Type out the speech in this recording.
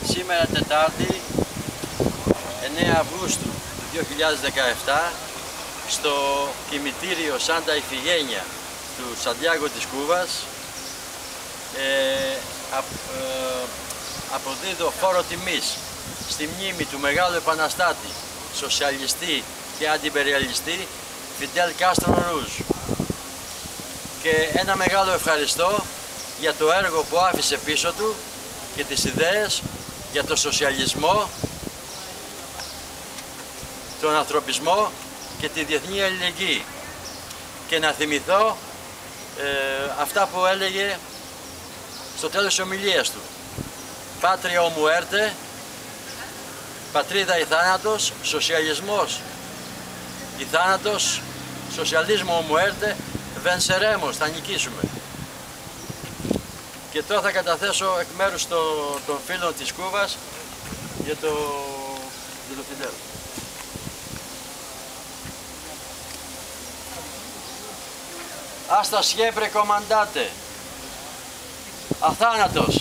Σήμερα Τετάρτη, 9 Αυγούστου του 2017, στο κημητήριο Σάντα Ιφηγένεια του Σαντιάγκο της Κούβας, αποδίδω φόρο τιμής στη μνήμη του μεγάλου επαναστάτη, σοσιαλιστή και αντιπεριαλιστή Φιντέλ Κάστρο Ρούζ, και ένα μεγάλο ευχαριστώ για το έργο που άφησε πίσω του και τις ιδέες για το σοσιαλισμό, τον ανθρωπισμό και τη διεθνή αλληλεγγύη. Και να θυμηθώ αυτά που έλεγε στο τέλος της ομιλίας του. Πάτρια ο μουέρτε, πατρίδα η θάνατος, σοσιαλισμός η θάνατος, σοσιαλίσμο ο μουέρτε, venceremos, θα νικήσουμε. Και τώρα θα καταθέσω εκ μέρους των φίλων της Κούβας για το Φιντέλ. Hasta siempre, comandante. Αθάνατος.